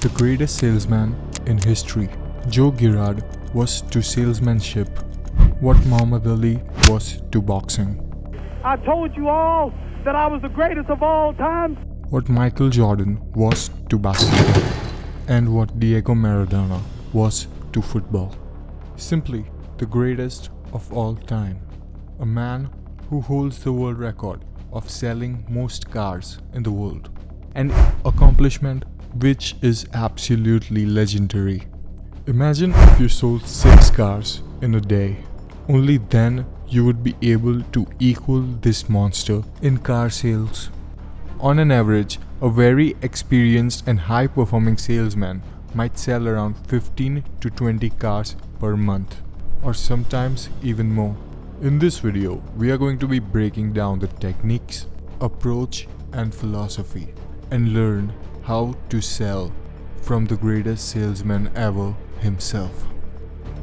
The greatest salesman in history, Joe Girard, was to salesmanship what Muhammad Ali was to boxing, I told you all that I was the greatest of all time. what Michael Jordan was to basketball, and what Diego Maradona was to football. Simply the greatest of all time. A man who holds the world record of selling most cars in the world. An accomplishment which is absolutely legendary. Imagine if you sold 6 cars in a day. Only then you would be able to equal this monster in car sales. On an average, a very experienced and high-performing salesman might sell around 15 to 20 cars per month, or sometimes even more. In this video, we are going to be breaking down the techniques, approach, and philosophy, and learn how to sell from the greatest salesman ever himself.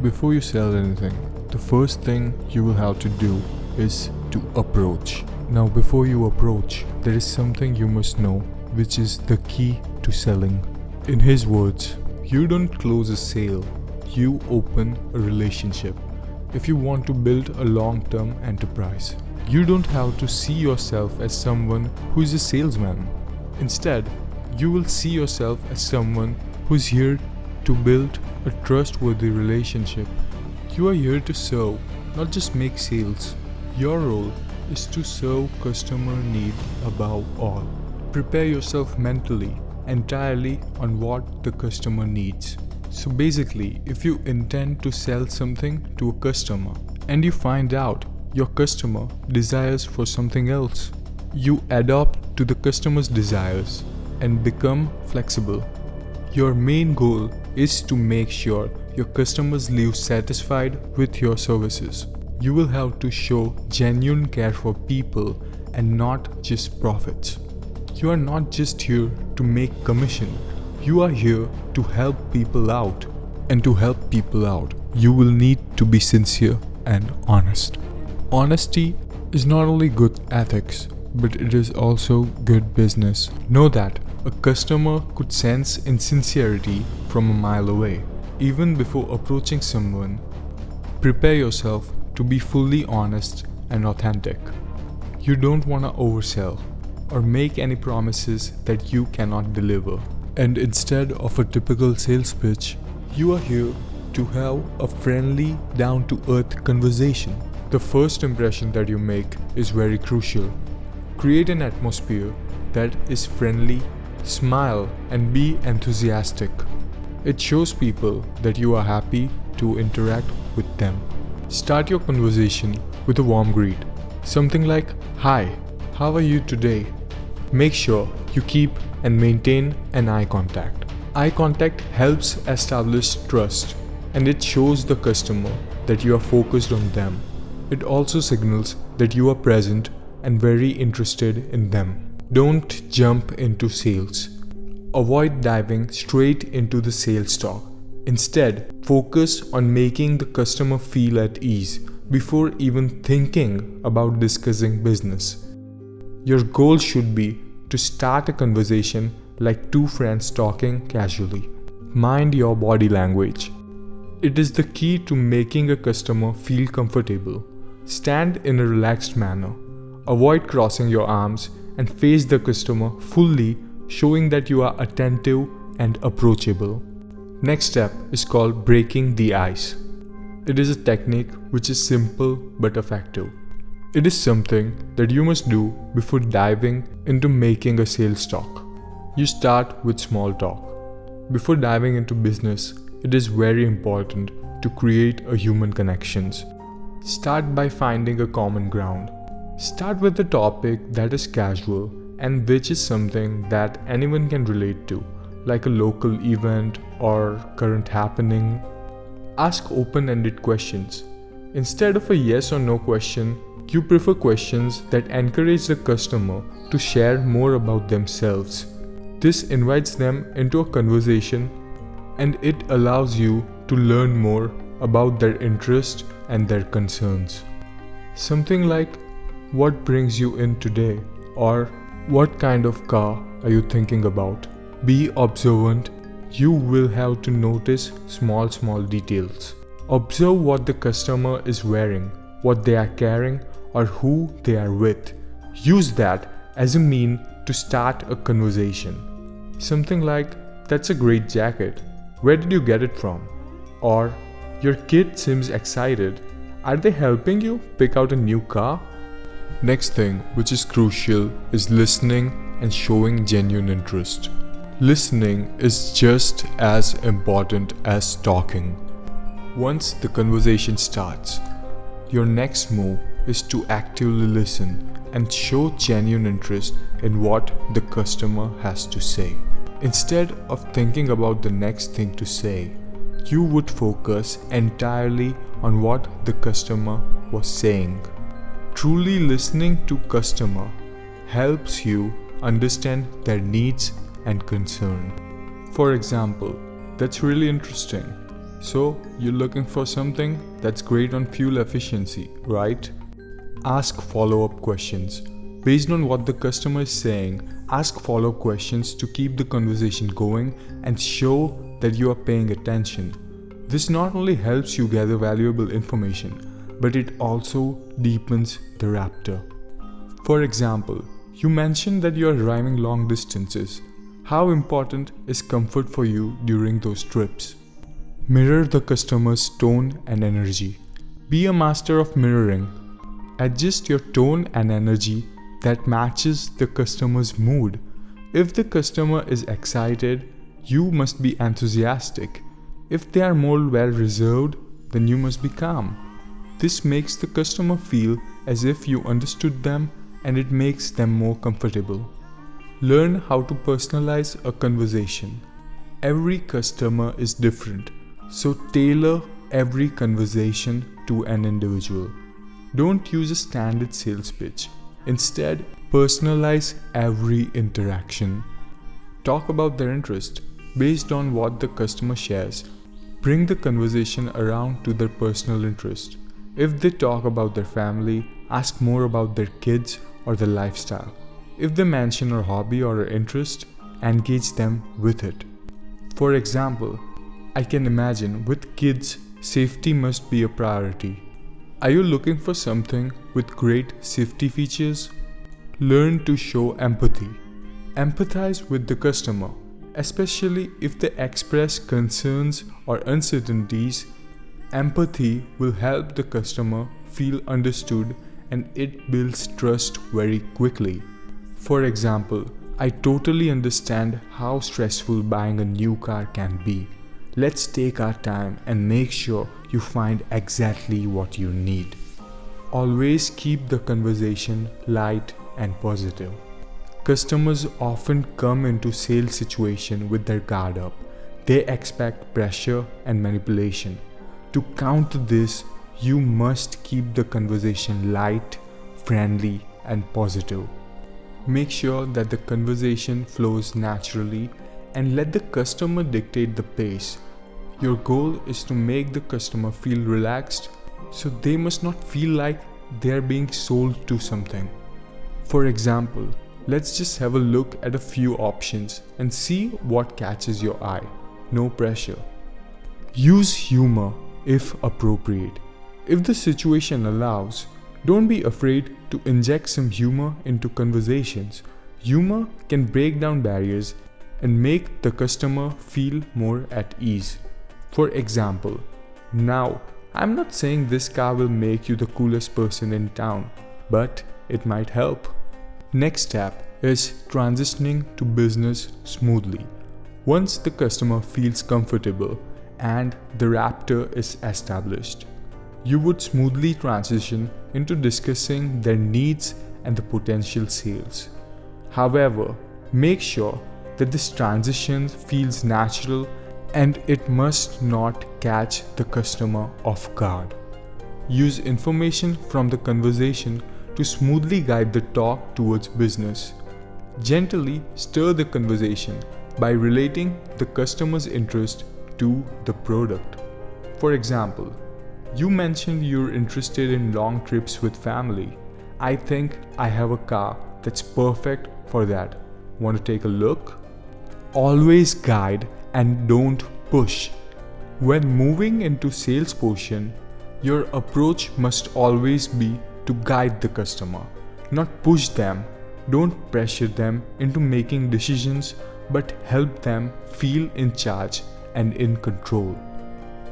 Before you sell anything, the first thing you will have to do is to approach. Now, before you approach, there is something you must know, which is the key to selling. In his words, you don't close a sale, you open a relationship. If you want to build a long-term enterprise, you don't have to see yourself as someone who is a salesman. Instead, you will see yourself as someone who's here to build a trustworthy relationship. You are here to serve, not just make sales. Your role is to serve customer need above all. Prepare yourself mentally, entirely on what the customer needs. So basically, if you intend to sell something to a customer and you find out your customer desires for something else, you adapt to the customer's desires and become flexible. Your main goal is to make sure your customers leave satisfied with your services. You will have to show genuine care for people and not just profits. You are not just here to make commission. You are here to help people out. And to help people out, you will need to be sincere and honest. Honesty is not only good ethics, but it is also good business. Know that a customer could sense insincerity from a mile away. Even before approaching someone, prepare yourself to be fully honest and authentic. You don't want to oversell or make any promises that you cannot deliver. And instead of a typical sales pitch, you are here to have a friendly, down-to-earth conversation. The first impression that you make is very crucial. Create an atmosphere that is friendly, smile, and be enthusiastic. It shows people that you are happy to interact with them. Start your conversation with a warm greet. Something like, "Hi, how are you today?" Make sure you keep and maintain an eye contact. Eye contact helps establish trust, and it shows the customer that you are focused on them. It also signals that you are present and very interested in them. Don't jump into sales. Avoid diving straight into the sales talk. Instead, focus on making the customer feel at ease before even thinking about discussing business. Your goal should be to start a conversation like two friends talking casually. Mind your body language. It is the key to making a customer feel comfortable. Stand in a relaxed manner. Avoid crossing your arms and face the customer fully, showing that you are attentive and approachable. Next step is called breaking the ice. It is a technique which is simple but effective. It is something that you must do before diving into making a sales talk. You start with small talk. Before diving into business, it is very important to create a human connections. Start by finding a common ground. Start with a topic that is casual and which is something that anyone can relate to, like a local event or current happening. Ask open-ended questions. Instead of a yes or no question, you prefer questions that encourage the customer to share more about themselves. This invites them into a conversation and it allows you to learn more about their interests and their concerns. Something like, "What brings you in today?" or "What kind of car are you thinking about?" Be observant You will have to notice small details. Observe what the customer is wearing, what they are carrying, or who they are with. Use that as a mean to start a conversation. Something like, "That's a great jacket. Where did you get it from?" Or, "Your kid seems excited. Are they helping you pick out a new car?" Next thing, which is crucial, is listening and showing genuine interest. Listening is just as important as talking. Once the conversation starts, your next move is to actively listen and show genuine interest in what the customer has to say. Instead of thinking about the next thing to say, you would focus entirely on what the customer was saying. Truly listening to customer helps you understand their needs and concern. For example, "That's really interesting. So, you're looking for something that's great on fuel efficiency, right?" Ask follow-up questions. Based on what the customer is saying, ask follow-up questions to keep the conversation going and show that you are paying attention. This not only helps you gather valuable information, but it also deepens the rapport. For example, you mentioned that you are driving long distances. How important is comfort for you during those trips? Mirror the customer's tone and energy. Be a master of mirroring. Adjust your tone and energy that matches the customer's mood. If the customer is excited, you must be enthusiastic. If they are more well reserved, then you must be calm. This makes the customer feel as if you understood them, and it makes them more comfortable. Learn how to personalize a conversation. Every customer is different, so tailor every conversation to an individual. Don't use a standard sales pitch. Instead, personalize every interaction. Talk about their interest based on what the customer shares. Bring the conversation around to their personal interest. If they talk about their family, ask more about their kids or their lifestyle. If they mention a hobby or an interest, engage them with it. For example, I can imagine with kids, safety must be a priority. Are you looking for something with great safety features? Learn to show empathy. Empathize with the customer, especially if they express concerns or uncertainties. Empathy will help the customer feel understood, and it builds trust very quickly. For example, "I totally understand how stressful buying a new car can be. Let's take our time and make sure you find exactly what you need." Always keep the conversation light and positive. Customers often come into sales situation with their guard up. They expect pressure and manipulation. To counter this, you must keep the conversation light, friendly, and positive. Make sure that the conversation flows naturally and let the customer dictate the pace. Your goal is to make the customer feel relaxed, so they must not feel like they are being sold to something. For example, let's just have a look at a few options and see what catches your eye. No pressure. Use humor if appropriate. If the situation allows, don't be afraid to inject some humor into conversations. Humor can break down barriers and make the customer feel more at ease. For example, "Now, I'm not saying this car will make you the coolest person in town, but it might help." Next step is transitioning to business smoothly. Once the customer feels comfortable and the rapport is established, you would smoothly transition into discussing their needs and the potential sales. However, make sure that this transition feels natural and it must not catch the customer off guard. Use information from the conversation to smoothly guide the talk towards business. Gently stir the conversation by relating the customer's interest to the product. For example, "You mentioned you're interested in long trips with family. I think I have a car that's perfect for that. Want to take a look?" Always guide and don't push. When moving into sales portion, your approach must always be to guide the customer, not push them. Don't pressure them into making decisions, but help them feel in charge and in control.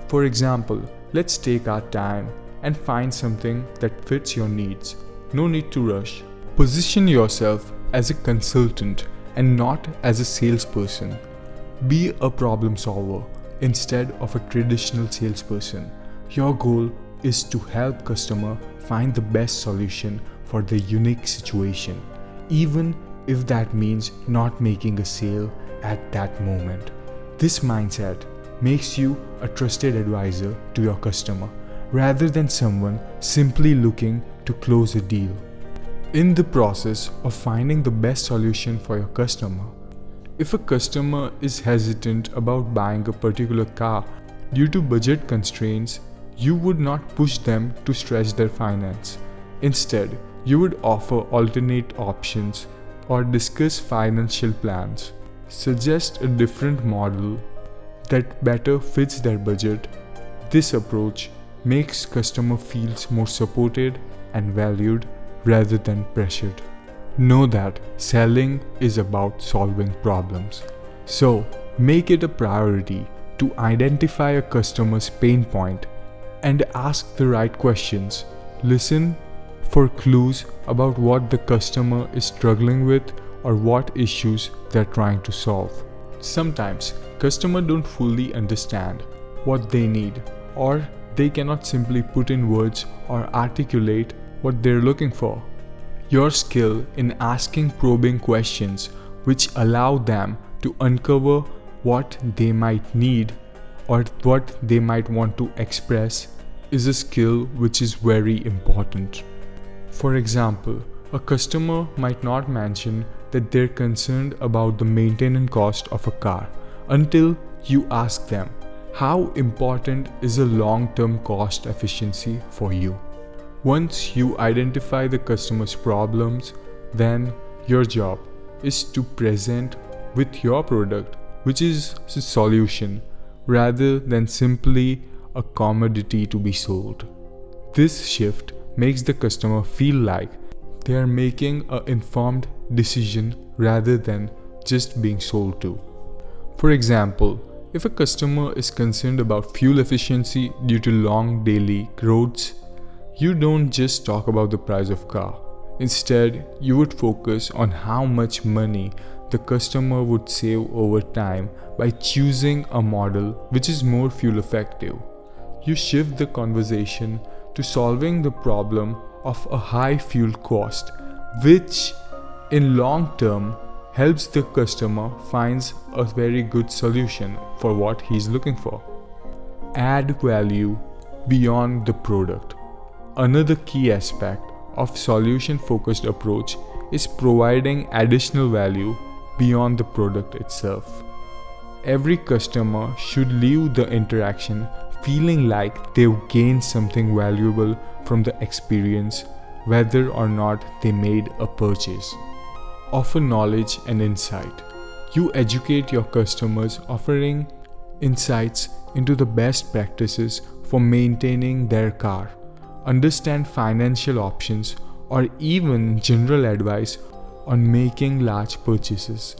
For example, let's take our time and find something that fits your needs. No need to rush. Position yourself as a consultant and not as a salesperson. Be a problem solver instead of a traditional salesperson. Your goal is to help customer find the best solution for their unique situation, even if that means not making a sale at that moment. This mindset makes you a trusted advisor to your customer rather than someone simply looking to close a deal. In the process of finding the best solution for your customer, if a customer is hesitant about buying a particular car due to budget constraints, you would not push them to stretch their finance. Instead, you would offer alternate options or discuss financial plans. Suggest a different model that better fits their budget. This approach makes customer feels more supported and valued rather than pressured. Know that selling is about solving problems. So, make it a priority to identify a customer's pain point and ask the right questions. Listen for clues about what the customer is struggling with or what issues they're trying to solve. Sometimes, customers don't fully understand what they need, or they cannot simply put in words or articulate what they're looking for. Your skill in asking probing questions which allow them to uncover what they might need or what they might want to express is a skill which is very important. For example, a customer might not mention that they're concerned about the maintenance cost of a car until you ask them, how important is a long-term cost efficiency for you? Once you identify the customer's problems, then your job is to present with your product, which is a solution, rather than simply a commodity to be sold. This shift makes the customer feel like they are making an informed decision rather than just being sold to. For example, if a customer is concerned about fuel efficiency due to long daily roads, you don't just talk about the price of car. Instead, you would focus on how much money the customer would save over time by choosing a model which is more fuel effective. You shift the conversation to solving the problem of a high fuel cost, which in long term helps the customer finds a very good solution for what he's looking for. Add value beyond the product. Another key aspect of solution-focused approach is providing additional value beyond the product itself. Every customer should leave the interaction feeling like they've gained something valuable from the experience, whether or not they made a purchase. Offer knowledge and insight. You educate your customers, offering insights into the best practices for maintaining their car. Understand financial options, or even general advice on making large purchases.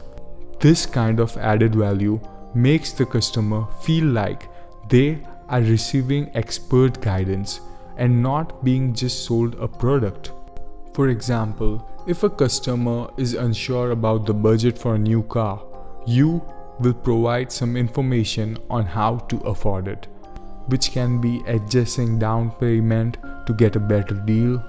This kind of added value makes the customer feel like they are receiving expert guidance and not being just sold a product. For example, if a customer is unsure about the budget for a new car, you will provide some information on how to afford it, which can be adjusting down payment to get a better deal.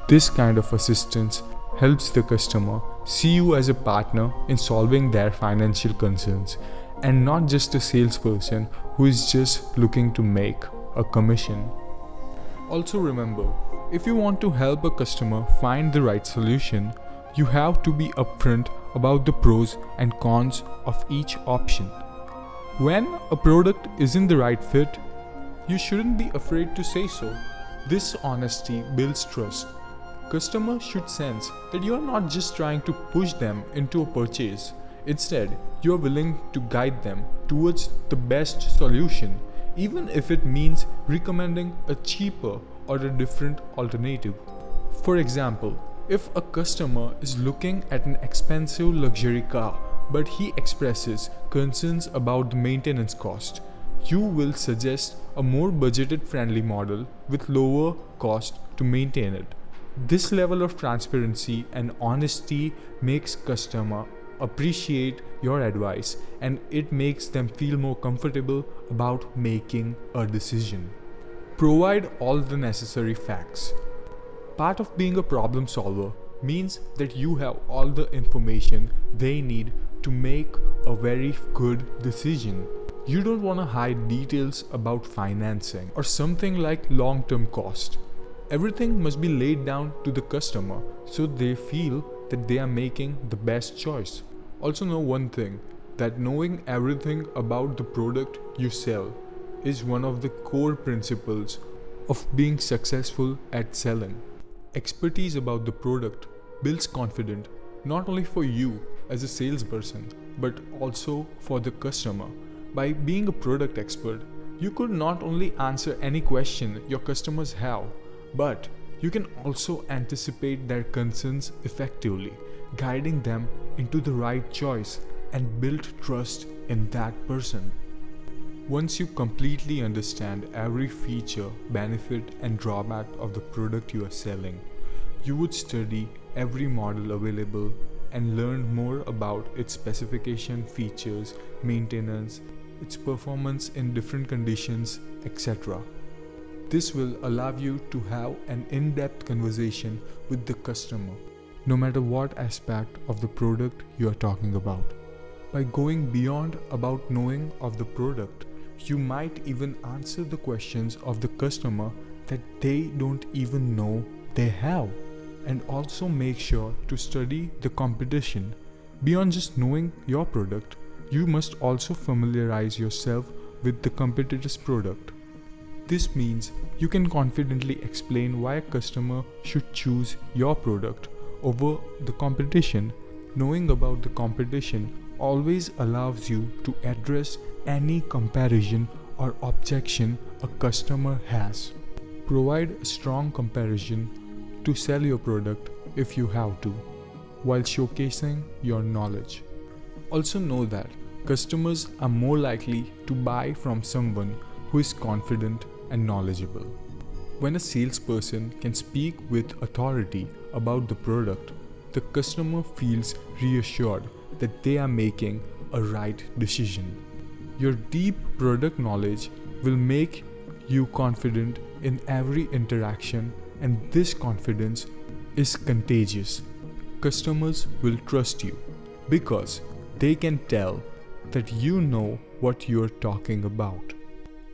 This kind of assistance helps the customer see you as a partner in solving their financial concerns and not just a salesperson who is just looking to make a commission. Also remember, if you want to help a customer find the right solution, you have to be upfront about the pros and cons of each option. When a product isn't the right fit, you shouldn't be afraid to say so. This honesty builds trust. Customers should sense that you are not just trying to push them into a purchase. Instead, you are willing to guide them towards the best solution, even if it means recommending a cheaper or a different alternative. For example, if a customer is looking at an expensive luxury car but he expresses concerns about the maintenance cost, you will suggest a more budgeted friendly model with lower cost to maintain it. This level of transparency and honesty makes customer appreciate your advice, and it makes them feel more comfortable about making a decision. Provide all the necessary facts. Part of being a problem solver means that you have all the information they need to make a very good decision. You don't want to hide details about financing or something like long-term cost. Everything must be laid down to the customer so they feel that they are making the best choice. Also know one thing, that knowing everything about the product you sell is one of the core principles of being successful at selling. Expertise about the product builds confidence not only for you as a salesperson but also for the customer. By being a product expert, you could not only answer any question your customers have, but you can also anticipate their concerns effectively, guiding them into the right choice and build trust in that person. Once you completely understand every feature, benefit, and drawback of the product you are selling, you would study every model available and learn more about its specification, features, maintenance, its performance in different conditions, etc. This will allow you to have an in-depth conversation with the customer, no matter what aspect of the product you are talking about. By going beyond about knowing of the product, you might even answer the questions of the customer that they don't even know they have, and also make sure to study the competition. Beyond just knowing your product, you must also familiarize yourself with the competitor's product. This means you can confidently explain why a customer should choose your product over the competition. Knowing about the competition always allows you to address any comparison or objection a customer has. Provide a strong comparison to sell your product if you have to, while showcasing your knowledge. Also know that customers are more likely to buy from someone who is confident and knowledgeable. When a salesperson can speak with authority about the product, the customer feels reassured that they are making a right decision. Your deep product knowledge will make you confident in every interaction, and this confidence is contagious. Customers will trust you because they can tell that you know what you're talking about.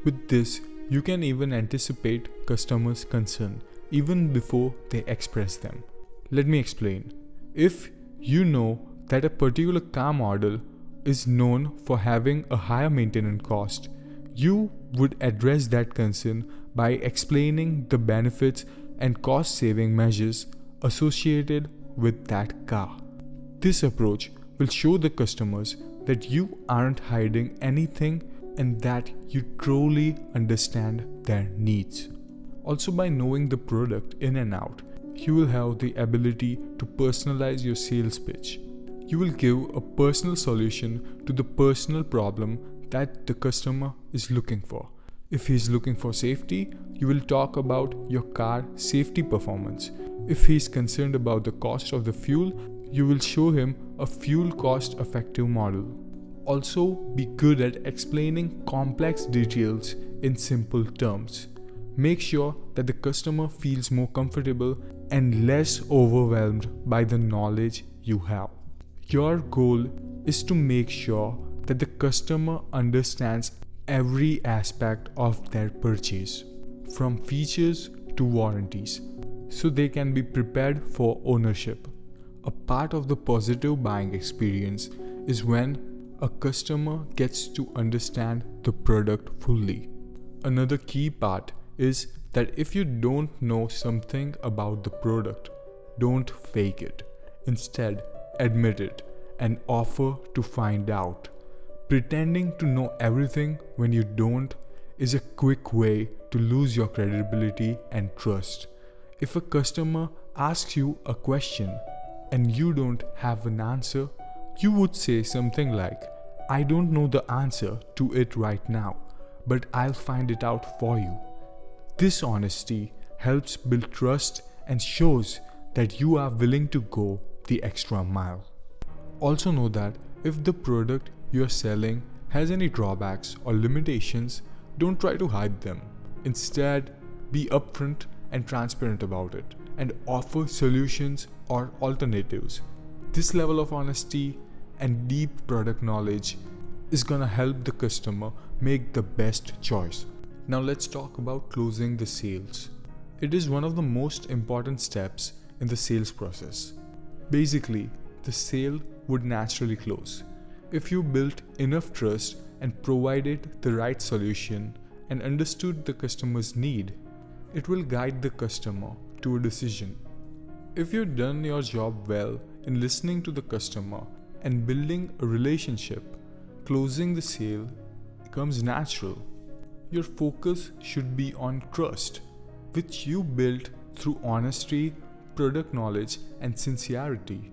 With this, you can even anticipate customers' concern even before they express them. Let me explain. If you know that a particular car model is known for having a higher maintenance cost, you would address that concern by explaining the benefits and cost-saving measures associated with that car. This approach will show the customers that you aren't hiding anything and that you truly understand their needs. Also, by knowing the product in and out, you will have the ability to personalize your sales pitch. You will give a personal solution to the personal problem that the customer is looking for. If he is looking for safety, you will talk about your car safety performance. If he is concerned about the cost of the fuel, you will show him a fuel cost effective model. Also, be good at explaining complex details in simple terms. Make sure that the customer feels more comfortable and less overwhelmed by the knowledge you have. Your goal is to make sure that the customer understands every aspect of their purchase, from features to warranties, so they can be prepared for ownership. A part of the positive buying experience is when a customer gets to understand the product fully. Another key part is that if you don't know something about the product, don't fake it. Instead, admit it and offer to find out. Pretending to know everything when you don't is a quick way to lose your credibility and trust. If a customer asks you a question and you don't have an answer, you would say something like, "I don't know the answer to it right now, but I'll find it out for you." This honesty helps build trust and shows that you are willing to go the extra mile. Also know that if the product you are selling has any drawbacks or limitations, don't try to hide them. Instead, be upfront and transparent about it and offer solutions or alternatives. This level of honesty and deep product knowledge is gonna help the customer make the best choice. Now let's talk about closing the sales. It is one of the most important steps in the sales process. Basically, the sale would naturally close if you built enough trust and provided the right solution and understood the customer's need. It will guide the customer to a decision. If you've done your job well in listening to the customer and building a relationship, closing the sale becomes natural. Your focus should be on trust, which you built through honesty, product knowledge, and sincerity.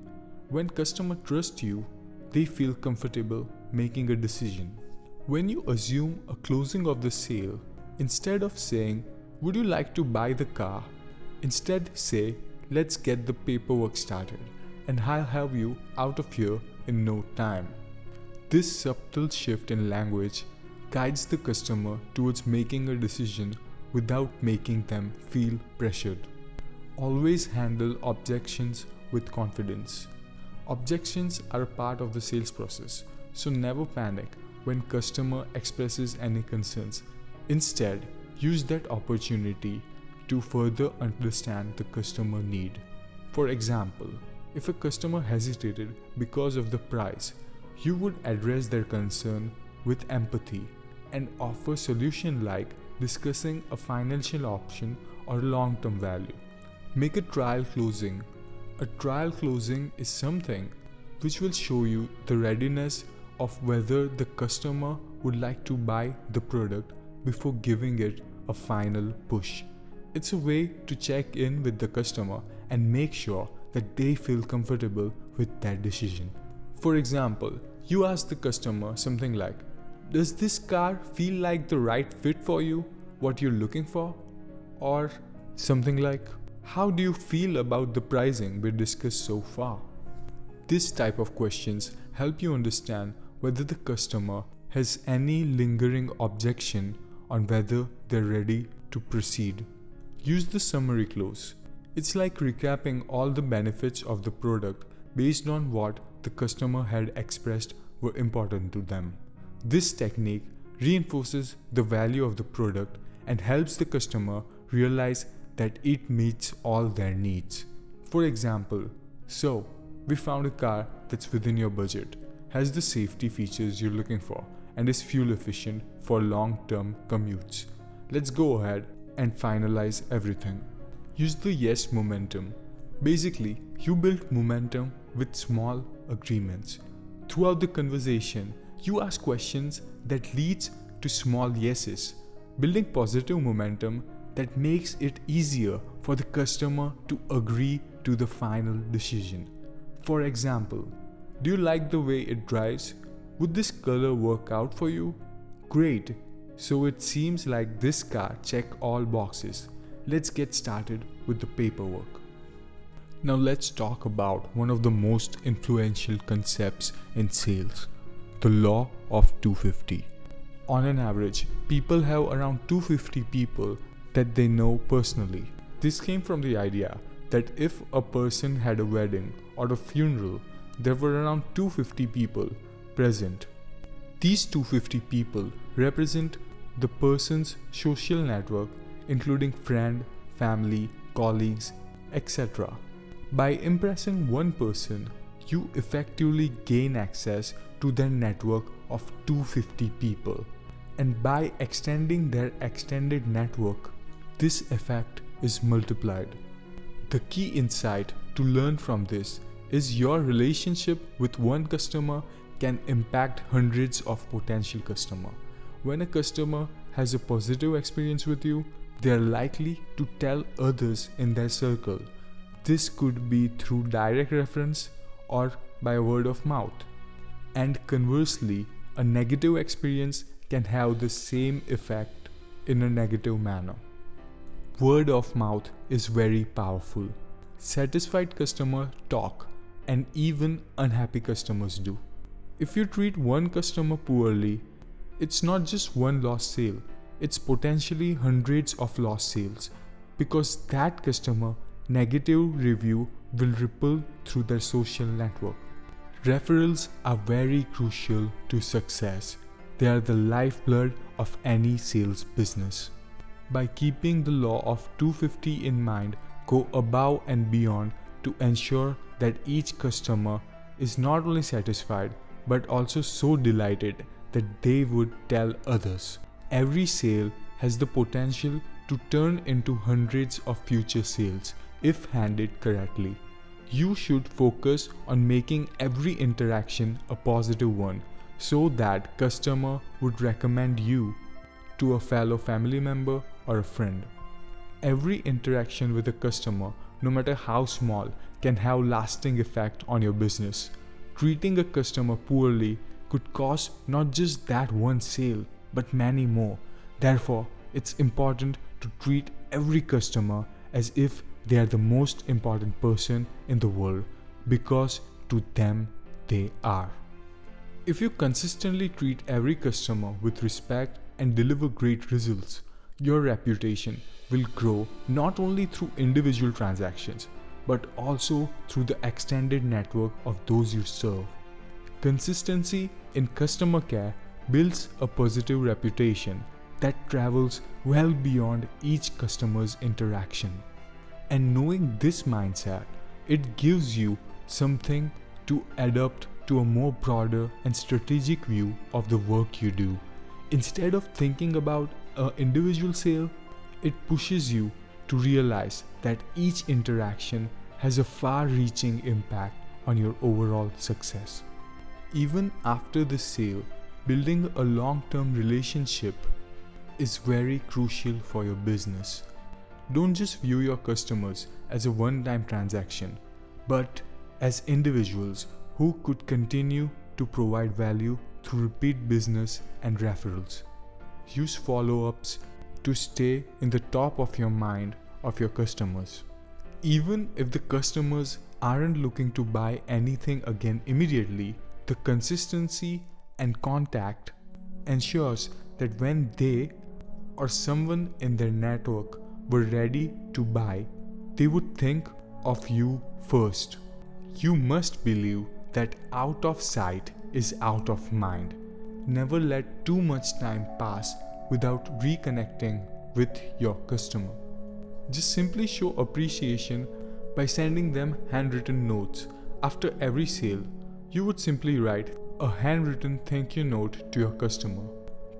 When customers trust you, they feel comfortable making a decision. When you assume a closing of the sale, instead of saying, "Would you like to buy the car?" instead say, "Let's get the paperwork started and I'll have you out of here in no time." This subtle shift in language guides the customer towards making a decision without making them feel pressured. Always handle objections with confidence. Objections are a part of the sales process, so never panic when customer expresses any concerns. Instead, use that opportunity to further understand the customer need. For example, if a customer hesitated because of the price, you would address their concern with empathy and offer solution like discussing a financial option or long-term value. Make a trial closing. A trial closing is something which will show you the readiness of whether the customer would like to buy the product before giving it a final push. It's a way to check in with the customer and make sure that they feel comfortable with that decision. For example, you ask the customer something like, "Does this car feel like the right fit for you, what you're looking for?" Or something like, "How do you feel about the pricing we discussed so far?" This type of questions help you understand whether the customer has any lingering objection on whether they're ready to proceed. Use the summary clause. It's like recapping all the benefits of the product based on what the customer had expressed were important to them. This technique reinforces the value of the product and helps the customer realize that it meets all their needs. For example, "So, we found a car that's within your budget, has the safety features you're looking for, and is fuel efficient for long-term commutes. Let's go ahead and finalize everything." Use the yes momentum. Basically, you build momentum with small agreements. Throughout the conversation, you ask questions that leads to small yeses, building positive momentum that makes it easier for the customer to agree to the final decision. For example, "Do you like the way it drives? Would this color work out for you?" "Great, so it seems like this car checks all boxes. Let's get started with the paperwork." Now let's talk about one of the most influential concepts in sales, the law of 250. On an average, people have around 250 people that they know personally. This came from the idea that if a person had a wedding or a funeral, there were around 250 people present. These 250 people represent the person's social network, including friend, family, colleagues, etc. By impressing one person, you effectively gain access to their network of 250 people. And by extending their extended network, this effect is multiplied. The key insight to learn from this is your relationship with one customer can impact hundreds of potential customers. When a customer has a positive experience with you, they are likely to tell others in their circle. This could be through direct reference or by word of mouth. And conversely, a negative experience can have the same effect in a negative manner. Word of mouth is very powerful. Satisfied customers talk, and even unhappy customers do. If you treat one customer poorly, it's not just one lost sale, it's potentially hundreds of lost sales, because that customer negative review will ripple through their social network. Referrals are very crucial to success. They are the lifeblood of any sales business. By keeping the law of 250 in mind, go above and beyond to ensure that each customer is not only satisfied but also so delighted that they would tell others. Every sale has the potential to turn into hundreds of future sales if handled correctly. You should focus on making every interaction a positive one so that customer would recommend you to a fellow family member or a friend. Every interaction with a customer, no matter how small, can have lasting effect on your business. Treating a customer poorly could cause not just that one sale, but many more. Therefore, it's important to treat every customer as if they are the most important person in the world, because to them they are. If you consistently treat every customer with respect and deliver great results, your reputation will grow not only through individual transactions, but also through the extended network of those you serve. Consistency in customer care builds a positive reputation that travels well beyond each customer's interaction. And knowing this mindset, it gives you something to adapt to a more broader and strategic view of the work you do. Instead of thinking about an individual sale, it pushes you to realize that each interaction has a far-reaching impact on your overall success. Even after the sale, building a long-term relationship is very crucial for your business. Don't just view your customers as a one-time transaction, but as individuals who could continue to provide value through repeat business and referrals. Use follow-ups to stay in the top of your mind of your customers. Even if the customers aren't looking to buy anything again immediately, the consistency and contact ensures that when they or someone in their network were ready to buy, they would think of you first. You must believe that out of sight is out of mind. Never let too much time pass without reconnecting with your customer. Just simply show appreciation by sending them handwritten notes. After every sale, you would simply write a handwritten thank you note to your customer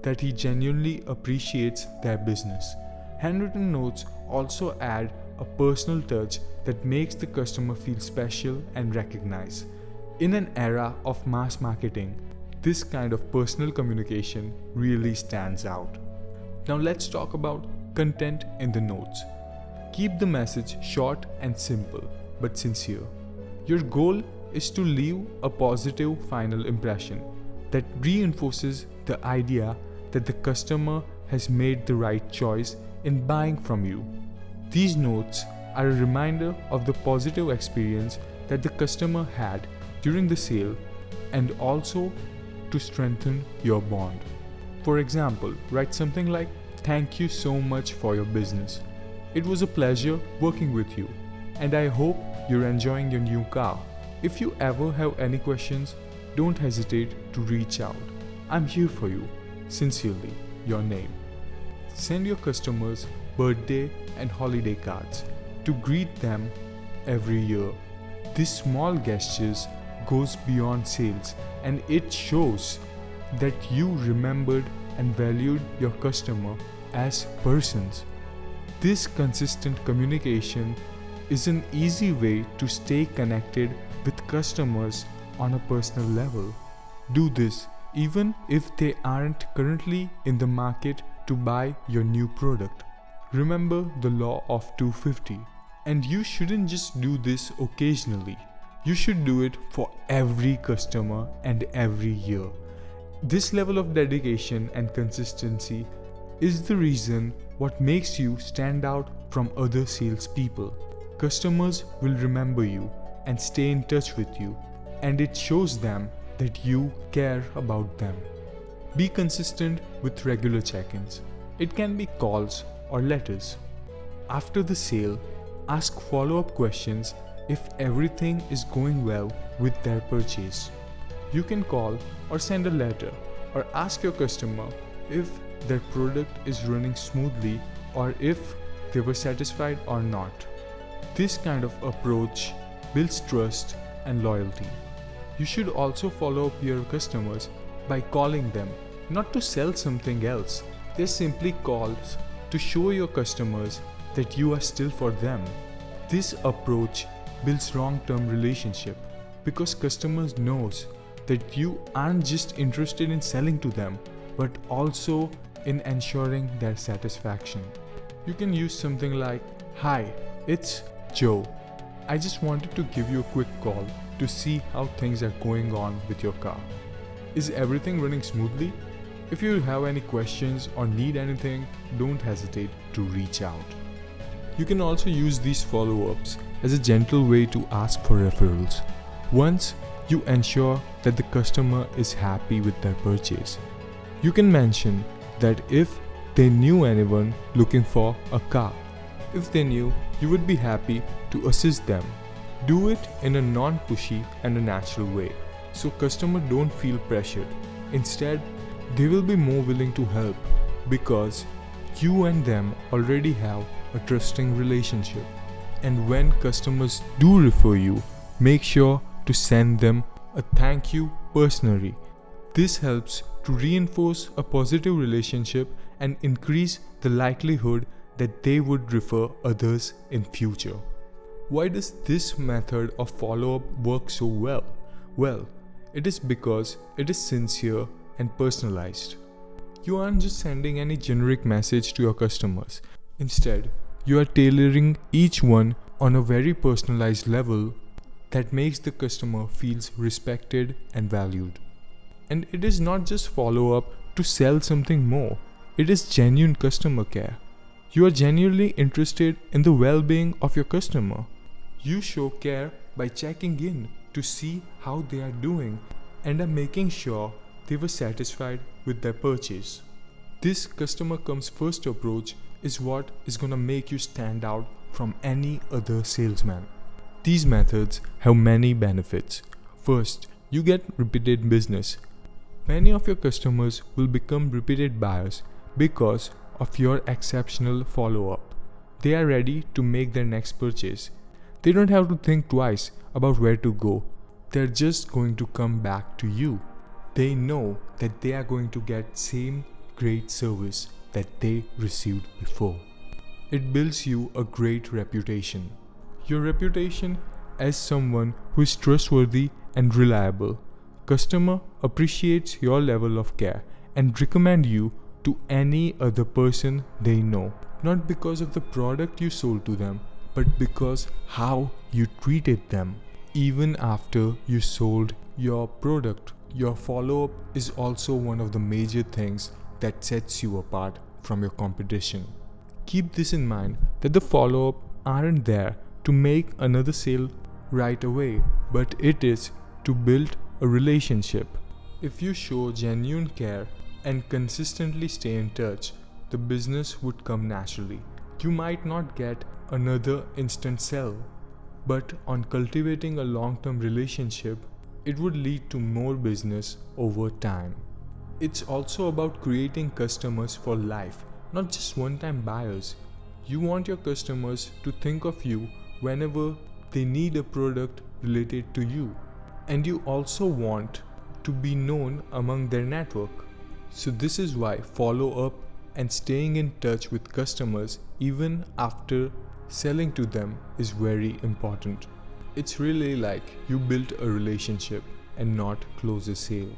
that he genuinely appreciates their business. Handwritten notes also add a personal touch that makes the customer feel special and recognized. In an era of mass marketing, this kind of personal communication really stands out. Now let's talk about content in the notes. Keep the message short and simple, but sincere. Your goal is to leave a positive final impression that reinforces the idea that the customer has made the right choice in buying from you. These notes are a reminder of the positive experience that the customer had during the sale and also to strengthen your bond. For example, write something like, "Thank you so much for your business. It was a pleasure working with you, and I hope you're enjoying your new car. If you ever have any questions, don't hesitate to reach out. I'm here for you. Sincerely, your name." Send your customers birthday and holiday cards to greet them every year. These small gestures goes beyond sales, and it shows that you remembered and valued your customer as persons. This consistent communication is an easy way to stay connected with customers on a personal level. Do this even if they aren't currently in the market to buy your new product. Remember the law of 250. And you shouldn't just do this occasionally. You should do it for every customer and every year. This level of dedication and consistency is the reason what makes you stand out from other salespeople. Customers will remember you and stay in touch with you, and it shows them that you care about them. Be consistent with regular check-ins. It can be calls or letters. After the sale, ask follow-up questions if everything is going well with their purchase. You can call or send a letter or ask your customer if their product is running smoothly or if they were satisfied or not. This kind of approach builds trust and loyalty. You should also follow up your customers by calling them, not to sell something else. They're simply calls to show your customers that you are still for them. This approach builds long-term relationship because customers knows that you aren't just interested in selling to them, but also in ensuring their satisfaction. You can use something like, "Hi, it's Joe. I just wanted to give you a quick call to see how things are going on with your car. Is everything running smoothly? If you have any questions or need anything, don't hesitate to reach out." You can also use these follow-ups as a gentle way to ask for referrals. Once you ensure that the customer is happy with their purchase, you can mention that if they knew anyone looking for a car, if they knew you would be happy to assist them. Do it in a non-pushy and a natural way, so customers don't feel pressured. Instead, they will be more willing to help because you and them already have a trusting relationship. And when customers do refer you, make sure to send them a thank you personally. This helps to reinforce a positive relationship and increase the likelihood that they would refer others in future. Why does this method of follow-up work so well? Well, it is because it is sincere and personalized. You aren't just sending any generic message to your customers. Instead, you are tailoring each one on a very personalized level that makes the customer feels respected and valued. And it is not just follow-up to sell something more. It is genuine customer care. You are genuinely interested in the well-being of your customer. You show care by checking in to see how they are doing and are making sure they were satisfied with their purchase. This customer comes first approach is what is gonna make you stand out from any other salesman. These methods have many benefits. First, you get repeated business. Many of your customers will become repeated buyers because of your exceptional follow-up. They are ready to make their next purchase. They don't have to think twice about where to go. They're just going to come back to you. They know that they are going to get same great service that they received before. It builds you a great reputation. Your reputation as someone who is trustworthy and reliable. Customer appreciates your level of care and recommend you to any other person they know. Not because of the product you sold to them, but because how you treated them. Even after you sold your product, your follow-up is also one of the major things that sets you apart from your competition. Keep this in mind that the follow-up aren't there to make another sale right away, but it is to build a relationship. If you show genuine care and consistently stay in touch, the business would come naturally. You might not get another instant sell, but on cultivating a long-term relationship, it would lead to more business over time. It's also about creating customers for life, not just one-time buyers. You want your customers to think of you whenever they need a product related to you. And you also want to be known among their network. So this is why follow-up and staying in touch with customers even after selling to them is very important. It's really like you built a relationship and not close a sale.